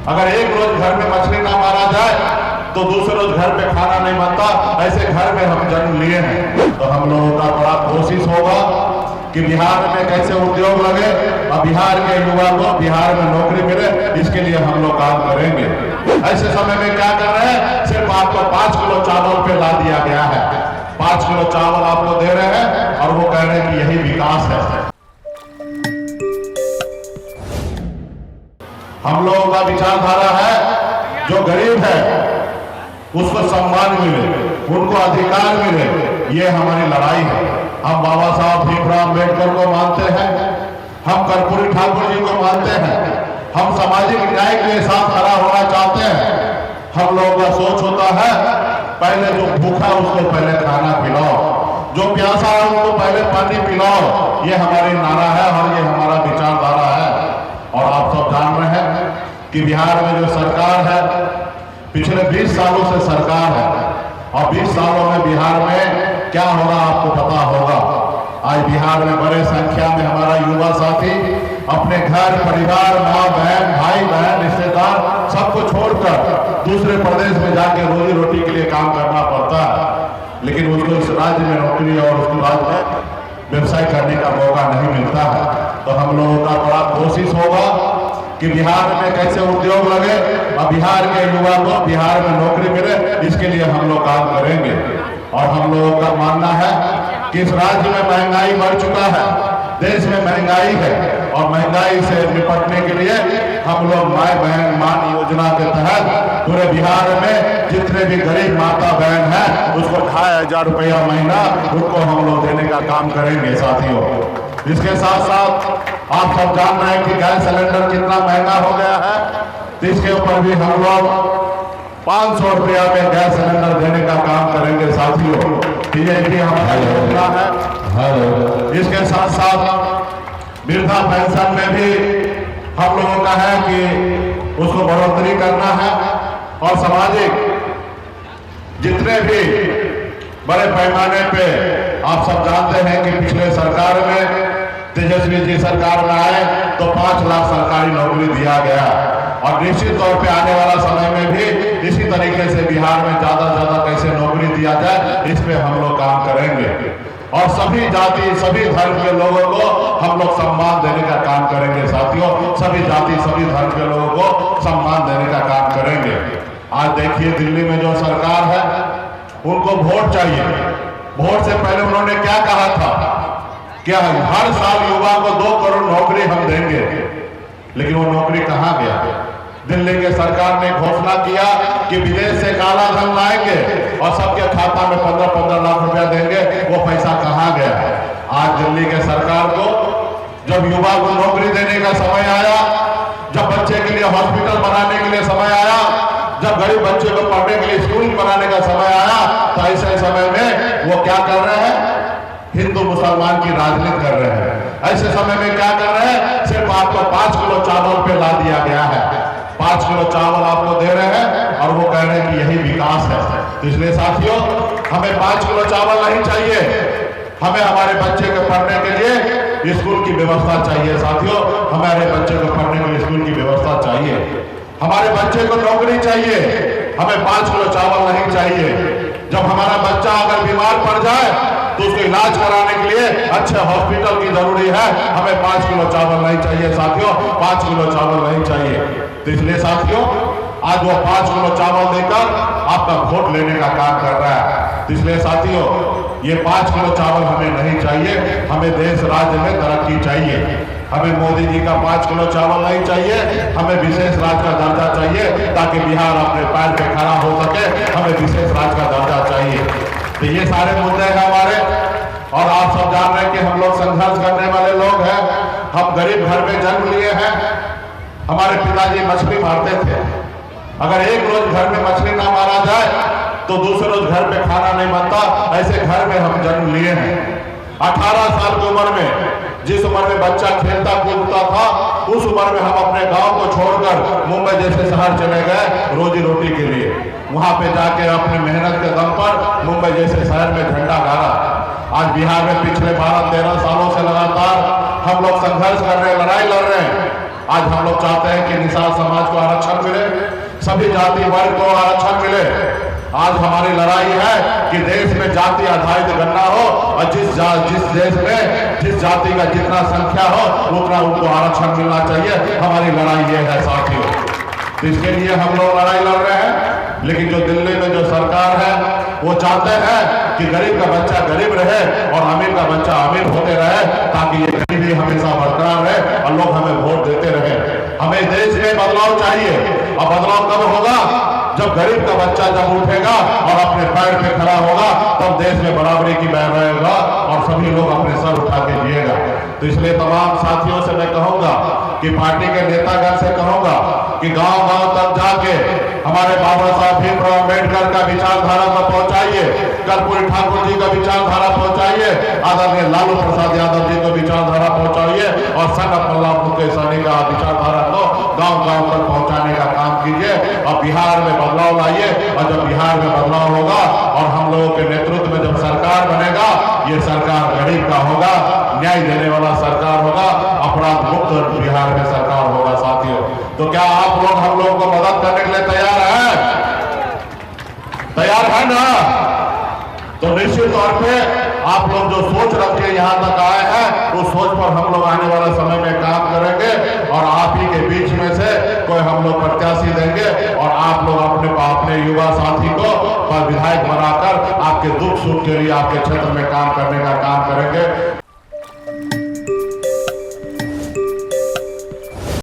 अगर एक रोज घर में मछली ना मारा जाए तो दूसरे रोज घर पे खाना नहीं बनता। ऐसे घर में हम जन्म लिए हैं, तो हम लोगों का बड़ा कोशिश होगा कि बिहार में कैसे उद्योग लगे और बिहार के युवा को बिहार में नौकरी मिले, इसके लिए हम लोग काम करेंगे। ऐसे समय में क्या कर रहे हैं, सिर्फ आपको 5 किलो चावल पे ला दिया गया है। 5 किलो चावल आपको दे रहे हैं और वो कह रहे हैं कि यही विकास है। हम लोगों का विचारधारा है, जो गरीब है उसको सम्मान मिले, उनको अधिकार मिले, ये हमारी लड़ाई है। हम बाबा साहब भीमराव अम्बेडकर को मानते हैं, हम कर्पूरी ठाकुर जी को मानते हैं, हम सामाजिक न्याय के साथ खड़ा होना चाहते हैं। हम लोगों का सोच होता है, पहले जो भूखा उसको पहले खाना खिलाओ, जो प्यासा है उसको पहले पानी पिलाओ। ये हमारी नारा है और ये हमारा विचारधारा है। और आप सब जान रहे हैं कि बिहार में जो सरकार है, पिछले 20 सालों से सरकार है और 20 सालों में बिहार में क्या हो रहा आपको पता होगा। आज बिहार में बड़े संख्या में हमारा युवा साथी अपने घर परिवार, माँ बहन, भाई बहन, रिश्तेदार सबको छोड़कर दूसरे प्रदेश में जाके रोजी रोटी के लिए काम करना पड़ता है, लेकिन उसको इस राज्य में नौकरी और उसके राज्य में व्यवसाय करने का मौका नहीं मिलता है। तो हम लोगों का बड़ा कोशिश होगा कि बिहार में कैसे उद्योग लगे और बिहार के युवा को बिहार में नौकरी मिले, इसके लिए हम लोग काम करेंगे। और हम लोगों का मानना है कि इस राज्य में महंगाई बढ़ चुका है, देश में महंगाई है और महंगाई से निपटने के लिए हम लोग माय बहन मान योजना के तहत पूरे बिहार में जितने भी गरीब माता बहन हैं उसको 2500 रुपया महीना उनको हम लोग देने का काम करेंगे साथियों। इसके साथ साथ आप सब जान रहे हैं कि गैस सिलेंडर कितना महंगा हो गया है, तो इसके ऊपर भी हम लोग 500 रुपया में गैस सिलेंडर देने का काम करेंगे साथियों। ये भी हमारा योजना है। इसके साथ साथ वृद्धा पेंशन में भी हम लोगों का है कि उसको बढ़ोतरी करना है और सामाजिक जितने भी बड़े पैमाने पे आप सब जानते हैं कि पिछले सरकार में तेजस्वी जी सरकार में आए तो 5 लाख सरकारी नौकरी दिया गया और निश्चित तौर पे आने वाला समय में भी इसी तरीके से बिहार में ज्यादा से ज्यादा कैसे नौकरी दिया जाए, इस पे हम लोग काम करेंगे। और सभी जाति सभी धर्म के लोगों को हम लोग सम्मान देने का काम करेंगे साथियों। सभी जाति सभी धर्म के लोगों को सम्मान देने का काम करेंगे। आज देखिए दिल्ली में जो सरकार है उनको वोट चाहिए। वोट से पहले उन्होंने क्या कहा था कि हर साल युवा को 2 करोड़ नौकरी हम देंगे, लेकिन वो नौकरी कहाँ गया। दिल्ली के सरकार ने घोषणा किया कि विदेश से काला धन लाएंगे और सबके खाता में 15-15 लाख रुपया देंगे, वो पैसा कहाँ गया। आज दिल्ली के सरकार को जब युवा को नौकरी देने का समय आया, जब बच्चे के लिए हॉस्पिटल बनाने के लिए समय आया, जब गरीब बच्चे को पढ़ने के लिए स्कूल बनाने का समय आया, तो ऐसे समय में वो क्या कर रहे हैं, हिंदू मुसलमान की राजनीति कर रहे हैं। ऐसे समय में क्या कर रहे हैं, सिर्फ आपको 5 किलो चावल पे ला दिया गया है। 5 किलो चावल आपको दे रहे हैं और वो कह रहे हैं कि यही विकास है। तो इसलिए साथियों, हमें 5 किलो चावल नहीं चाहिए, हमें हमारे बच्चे को पढ़ने के लिए स्कूल की व्यवस्था चाहिए साथियों। हमारे बच्चे को पढ़ने के लिए स्कूल की व्यवस्था चाहिए, हमारे बच्चे को नौकरी चाहिए, हमें 5 किलो चावल नहीं चाहिए। जब हमारा बच्चा अगर बीमार पड़ जाए तो उसको इलाज कराने के लिए अच्छे हॉस्पिटल की जरूरी है, हमें 5 किलो चावल नहीं चाहिए साथियों, 5 किलो चावल नहीं चाहिए। तो इसलिए साथियों, आज वो 5 किलो चावल देकर आपका वोट लेने का काम कर रहा है। तो इसलिए साथियों, ये 5 किलो चावल हमें नहीं चाहिए, हमें देश राज्य में तरक्की चाहिए। हमें मोदी जी का 5 किलो चावल नहीं चाहिए, हमें विशेष राज्य का दर्जा चाहिए ताकि बिहार अपने पैर पे खड़ा हो सके। हमें विशेष राज्य का दर्जा चाहिए। तो ये सारे मुद्दे हैं हमारे। और आप सब जान रहे हैं कि हम लोग संघर्ष करने वाले लोग हैं। हम गरीब घर में जन्म लिए हैं। हमारे पिताजी मछली मारते थे। अगर एक रोज घर में मछली ना मारा जाए तो दूसरे रोज घर पे खाना नहीं बनता। ऐसे घर में हम जन्म लिए हैं। 18 साल की उम्र में, जिस उम्र में बच्चा खेलता कूदता था, उस उम्र में हम अपने गांव को छोड़कर मुंबई जैसे शहर चले गए रोजी रोटी के लिए। वहां पे जाके अपनी मेहनत के दम पर मुंबई जैसे शहर में झंडा गाड़ा। आज बिहार में पिछले 12-13 सालों से लगातार हम लोग संघर्ष कर रहे हैं, लड़ाई लड़ रहे हैं। आज हम लोग चाहते हैं कि निषाद समाज को आरक्षण मिले, सभी जाति वर्ग को आरक्षण मिले। आज हमारी लड़ाई है कि देश में जाति आधारित गणना हो और जिस देश में जिस जाति का जितना संख्या हो उतना उनको आरक्षण मिलना चाहिए। हमारी लड़ाई ये है साथियों, तो इसके लिए हम लोग लड़ाई लड़ रहे हैं। लेकिन जो दिल्ली में जो सरकार है वो चाहते हैं कि गरीब का बच्चा गरीब रहे और अमीर का बच्चा अमीर होते रहे, ताकि ये गरीबी हमेशा बरकरार रहे और लोग हमें वोट देते रहे। हमें देश में बदलाव चाहिए, और बदलाव कब होगा? जब गरीब का बच्चा जब उठेगा और अपने पैर पे खड़ा होगा, तब देश में बराबरी की बहर रहेगा और सभी लोग अपने सर उठा के जिएगा। तो इसलिए तमाम साथियों से मैं कहूंगा कि पार्टी के नेतागण से कहूंगा कि गांव-गांव तक जाके हमारे बाबा साहब भीमराव अम्बेडकर का विचारधारा को पहुंचाइए, कर्पूरी ठाकुर जी का विचारधारा पहुंचाइए, आदरणीय लालू प्रसाद यादव जी को विचारधारा पहुंचाइए और संगत मल्लाह मुकेश सहनी का विचारधारा को गांव-गांव तक पहुंचाने का काम कीजिए और बिहार में बदलाव लाइए। और जब बिहार में बदलाव होगा और हम लोगों के नेतृत्व में जब सरकार बनेगा, ये सरकार गरीब का होगा, न्याय देने वाला सरकार होगा, अपराध मुक्त बिहार में सरकार होगा साथियों। तो क्या आप लोग हम लोग को मदद करने के लिए तैयार है? तैयार है ना? तो निश्चित तौर पे आप लोग जो सोच रख के यहाँ तक आए हैं, उस सोच पर हम लोग आने वाले समय में काम करेंगे और आप ही के बीच में से कोई हम लोग प्रत्याशी देंगे और आप लोग अपने युवा साथी को विधायक बनाकर आपके दुख सुख के लिए आपके क्षेत्र में काम करने का काम करेंगे।